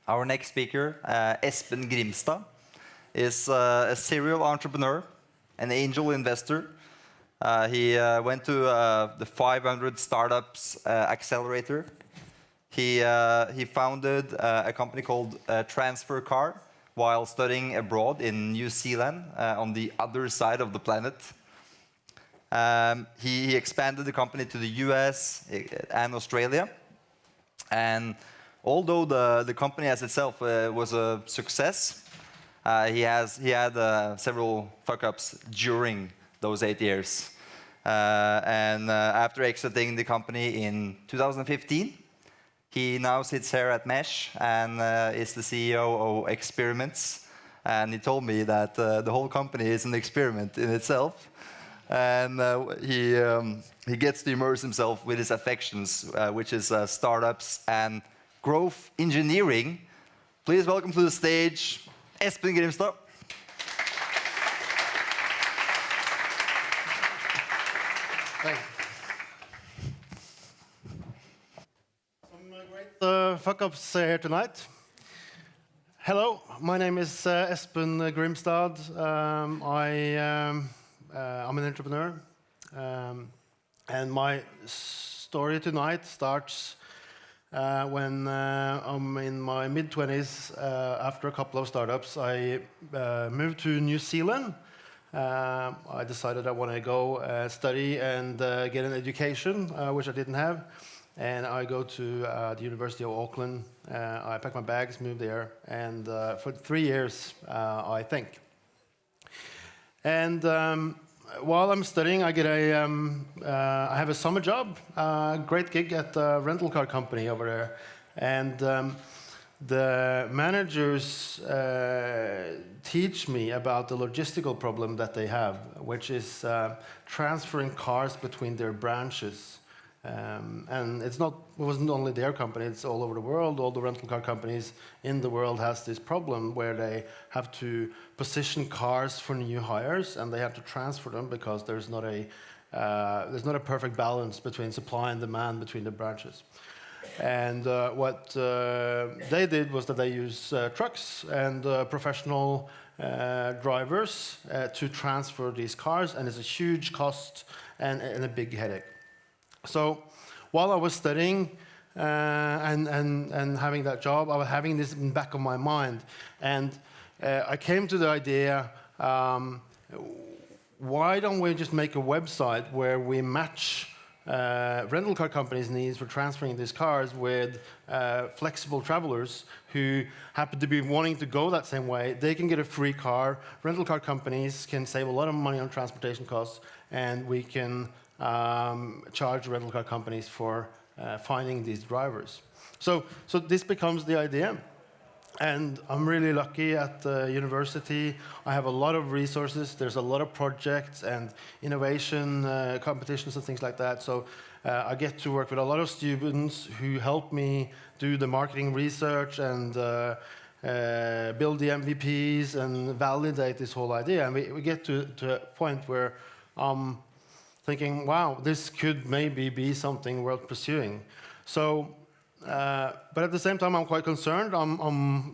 Our next speaker, Espen Grimstad, is a serial entrepreneur, an angel investor. He went to the 500 Startups Accelerator. He founded a company called Transfercar while studying abroad in New Zealand on the other side of the planet. He expanded the company to the US and Australia. And although the company as itself was a success, he had several fuck-ups during those 8 years. After exiting the company in 2015, he now sits here at Mesh and is the CEO of Experiments. And he told me that the whole company is an experiment in itself. And he gets to immerse himself with his affections, which is startups and growth engineering. Please welcome to the stage, Espen Grimstad. Thanks. Some great fuck-ups here tonight. Hello, my name is Espen Grimstad. I'm an entrepreneur, and my story tonight starts when I'm in my mid-20s. After a couple of startups, I moved to New Zealand. I decided I want to go study and get an education, which I didn't have. And I go to the University of Auckland. I pack my bags, move there, and for 3 years, I think. And while I'm studying, I get I have a summer job, great gig at a rental car company over there. And the managers teach me about the logistical problem that they have, which is transferring cars between their branches. And it wasn't only their company, it's all over the world. All the rental car companies in the world has this problem where they have to position cars for new hires, and they have to transfer them because there's not a perfect balance between supply and demand between the branches. And what they did was that they use trucks and professional drivers to transfer these cars, and it's a huge cost and a big headache. So while I was studying and having that job, I was having this in the back of my mind. And I came to the idea, why don't we just make a website where we match rental car companies' needs for transferring these cars with flexible travelers who happen to be wanting to go that same way. They can get a free car. Rental car companies can save a lot of money on transportation costs, and we can charge rental car companies for finding these drivers. So this becomes the idea. And I'm really lucky at the university. I have a lot of resources. There's a lot of projects and innovation competitions and things like that. So I get to work with a lot of students who help me do the marketing research and build the MVPs and validate this whole idea. And we get to a point where I'm thinking, wow, this could maybe be something worth pursuing. So, but at the same time, I'm quite concerned.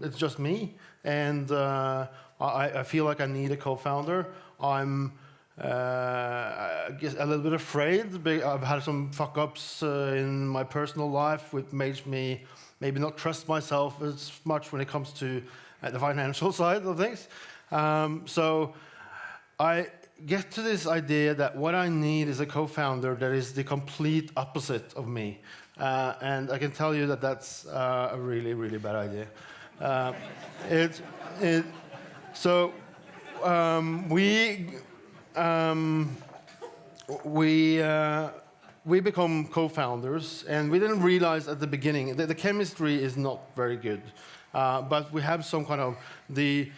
It's just me, and I feel like I need a co-founder. I'm I guess a little bit afraid. I've had some fuck-ups in my personal life, which makes me maybe not trust myself as much when it comes to the financial side of things. So I get to this idea that what I need is a co-founder that is the complete opposite of me. And I can tell you that that's a really, really bad idea. We become co-founders, and we didn't realize at the beginning that the chemistry is not very good, but we have some kind of the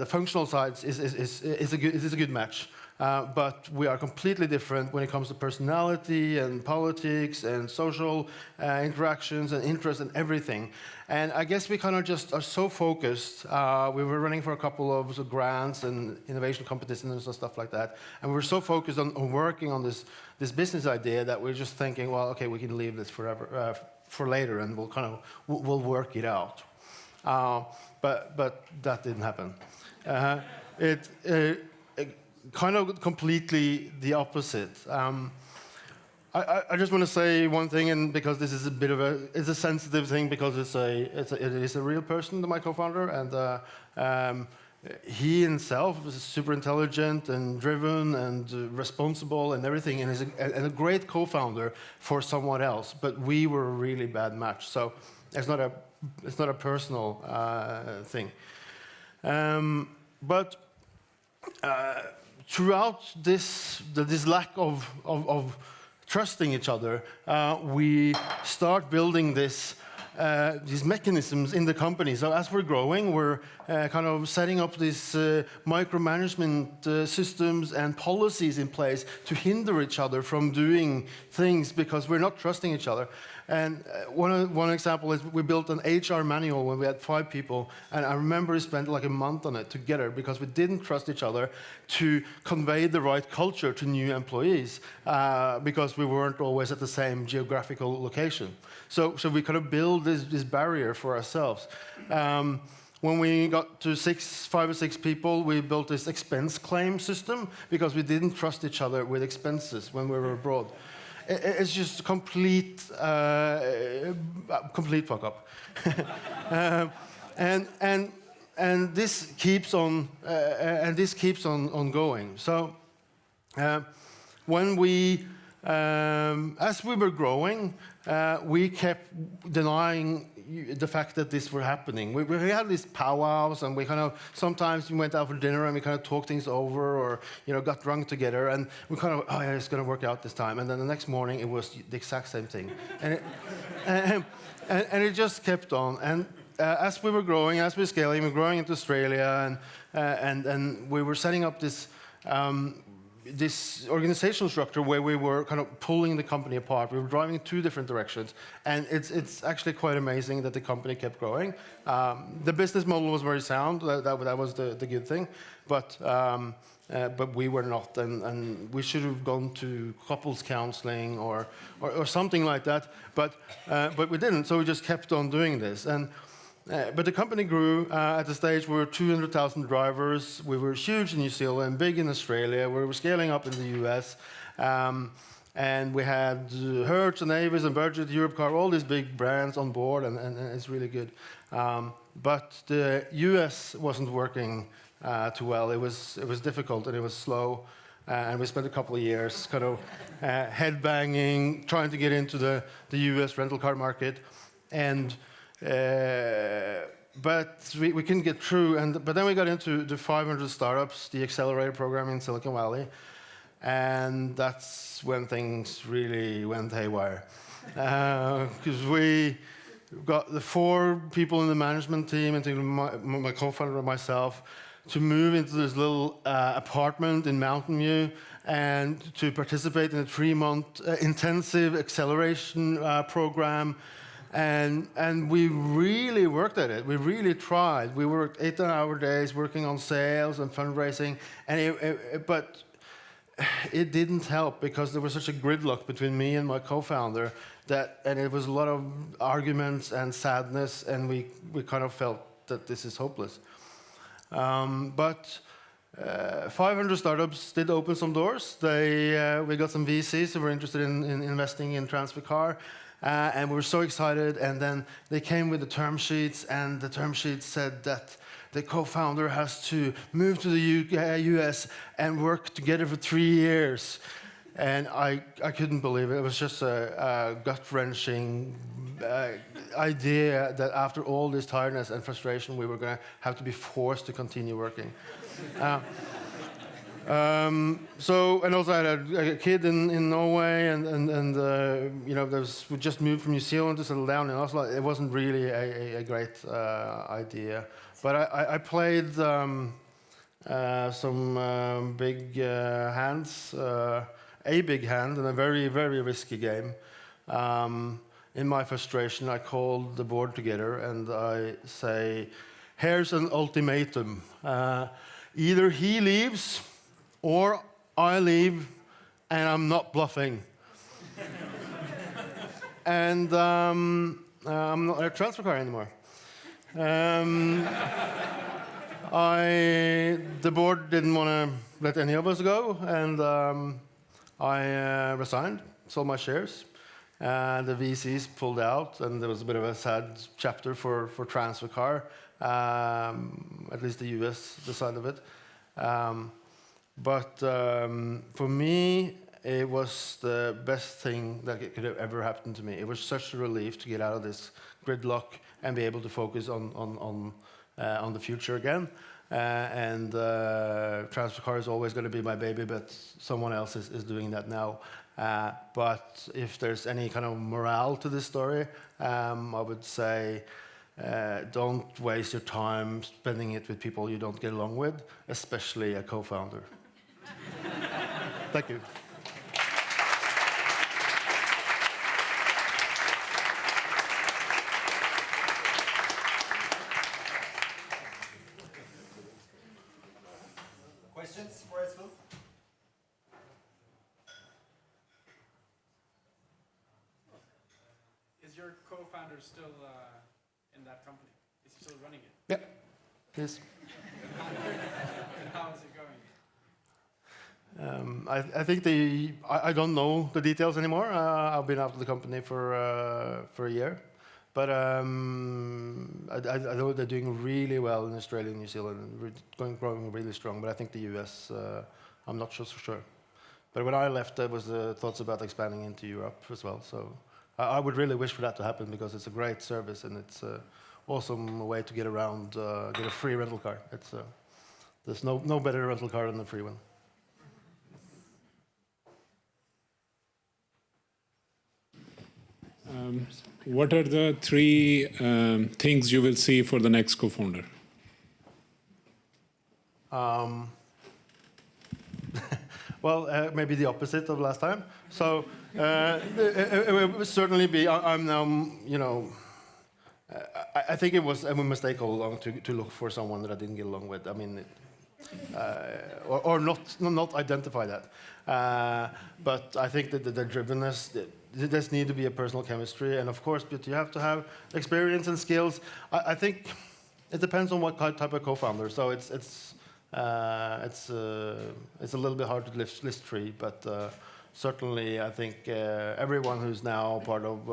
functional sides is a good match. But we are completely different when it comes to personality and politics and social interactions and interests and everything. And I guess we kind of just are so focused. We were running for a couple of grants and innovation competitions and stuff like that. And we were so focused on working on this business idea that we're just thinking, well, okay, we can leave this forever, for later, and we'll work it out. But that didn't happen. It kind of completely the opposite. I just want to say one thing, and because this is a bit of it's a sensitive thing, because it is a real person, my co-founder, and he himself was super intelligent and driven and responsible and everything, and is a great co-founder for someone else. But we were a really bad match, so it's not a personal thing. But throughout this lack of trusting each other, we start building these mechanisms in the company. So as we're growing, we're kind of setting up these micromanagement systems and policies in place to hinder each other from doing things because we're not trusting each other. And one example is we built an HR manual when we had 5 people, and I remember we spent like a month on it together because we didn't trust each other to convey the right culture to new employees because we weren't always at the same geographical location. So we kind of build this barrier for ourselves. When we got to 5 or 6 people, we built this expense claim system because we didn't trust each other with expenses when we were abroad. It's just complete fuck up, and this keeps on going. So when we, as we were growing, we kept denying the fact that this were happening. We had these powwows, and we kind of sometimes we went out for dinner and we kind of talked things over, or got drunk together, and we kind of, oh yeah, it's going to work out this time. And then the next morning it was the exact same thing, and it just kept on. And as we were growing, as we were scaling, we were growing into Australia, and we were setting up this organizational structure where we were kind of pulling the company apart. We were driving in 2 different directions, and it's actually quite amazing that the company kept growing. The business model was very sound. That was the good thing, but we were not, and we should have gone to couples counseling or something like that, but we didn't. So we just kept on doing this, but the company grew at the stage where we were 200,000 drivers. We were huge in New Zealand, big in Australia. We were scaling up in the US. And we had Hertz and Avis and Virgin, Europcar, all these big brands on board, and it's really good. But the US wasn't working too well. It was difficult, and it was slow. And we spent a couple of years kind of headbanging, trying to get into the US rental car market. But we couldn't get through, but then we got into the 500 startups, the accelerator program in Silicon Valley, and that's when things really went haywire. Because we got the 4 people in the management team, including my co-founder and myself, to move into this little apartment in Mountain View and to participate in a 3-month intensive acceleration program. And we really worked at it. We really tried. We worked 8-hour days working on sales and fundraising, but it didn't help because there was such a gridlock between me and my co-founder and it was a lot of arguments and sadness, and we kind of felt that this is hopeless. But 500 startups did open some doors. We got some VCs who were interested in investing in Transfercar. And we were so excited, and then they came with the term sheets, and the term sheets said that the co-founder has to move to the US and work together for 3 years. And I couldn't believe it. It was just a gut-wrenching idea that after all this tiredness and frustration, we were going to have to be forced to continue working. And also I had a kid in Norway, and we just moved from New Zealand to settle down in Oslo. It wasn't really a great idea. But I played some big hands, a big hand in a very, very risky game. In my frustration, I called the board together and I say, here's an ultimatum. Either he leaves or I leave, and I'm not bluffing. And I'm not at Transfercar anymore. The board didn't want to let any of us go, and I resigned, sold my shares. The VCs pulled out, and there was a bit of a sad chapter for Transfercar, at least the US side of it. But for me, it was the best thing that could have ever happened to me. It was such a relief to get out of this gridlock and be able to focus on the future again. Transfercar is always going to be my baby, but someone else is doing that now. But if there's any kind of morale to this story, I would say don't waste your time spending it with people you don't get along with, especially a co-founder. Thank you. Questions for Espen? Is your co-founder still in that company? Is he still running it? Yeah. Yes. And how is it going? I think I don't know the details anymore. I've been out of the company for a year, but I know they're doing really well in Australia and New Zealand, growing really strong. But I think the US, I'm not so sure. But when I left, there was thoughts about expanding into Europe as well. So I would really wish for that to happen because it's a great service and it's an awesome way to get around, get a free rental car. There's no better rental car than the free one. What are the three things you will see for the next co-founder? Well, maybe the opposite of last time. So it will certainly be. I'm now, I think it was a mistake all along to look for someone that I didn't get along with. I mean, or not identify that. But I think that the drivenness, there does need to be a personal chemistry, and of course, but you have to have experience and skills. I think it depends on what type of co-founder. So it's a little bit hard to list three, but certainly I think everyone who's now part of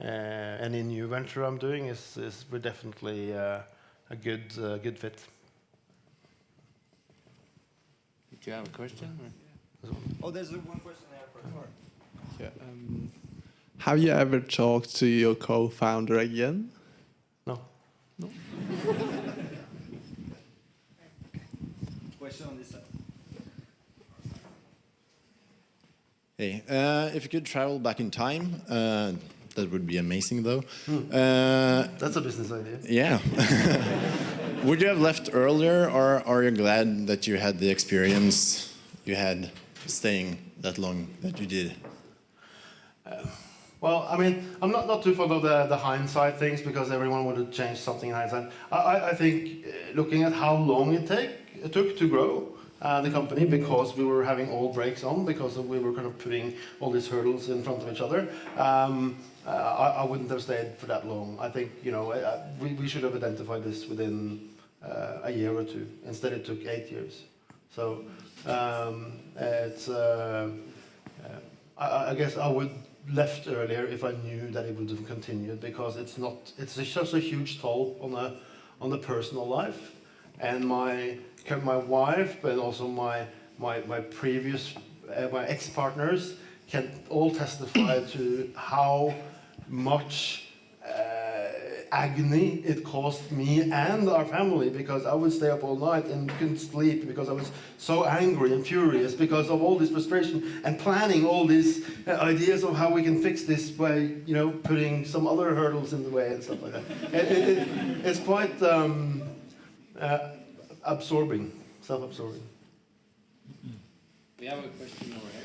any new venture I'm doing is definitely a good fit. Do you have a question? Oh, there's one question there for sure. Yeah, have you ever talked to your co-founder again? No. Question on this side. Hey, if you could travel back in time, that would be amazing, though. That's a business idea. Yeah. Would you have left earlier, or are you glad that you had the experience you had staying that long that you did? Well, I mean, I'm not too fond of the hindsight things because everyone would have changed something in hindsight. I think looking at how long it took to grow the company because we were having all brakes on because we were kind of putting all these hurdles in front of each other. I wouldn't have stayed for that long. I think we should have identified this within a year or two. Instead, it took 8 years. So I guess I would left earlier if I knew that it would have continued because it's such a huge toll on the personal life, and my wife, but also my previous my ex-partners can all testify to how much agony it caused me and our family because I would stay up all night and couldn't sleep because I was so angry and furious because of all this frustration and planning all these ideas of how we can fix this by putting some other hurdles in the way and stuff like that. It's quite absorbing, self-absorbing. We have a question over here.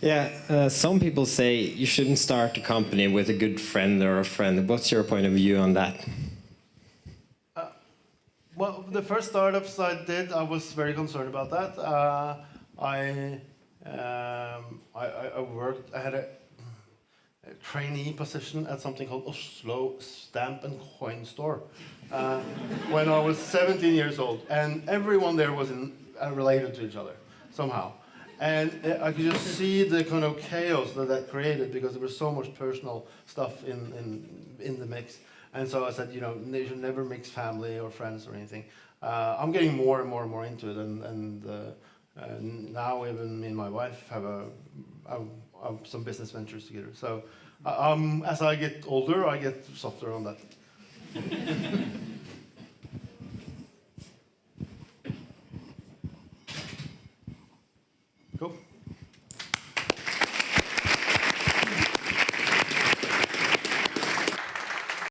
Yeah, some people say you shouldn't start a company with a good friend or a friend. What's your point of view on that? Well, the first startups I did, I was very concerned about that. I worked. trainee position at something called Oslo Stamp and Coin Store when I was 17 years old, and everyone there was related to each other somehow. And I could just see the kind of chaos that created, because there was so much personal stuff in the mix. And so I said, you know, you should never mix family or friends or anything. I'm getting more and more and more into it, and now even me and my wife have some business ventures together. So as I get older, I get softer on that. Cool.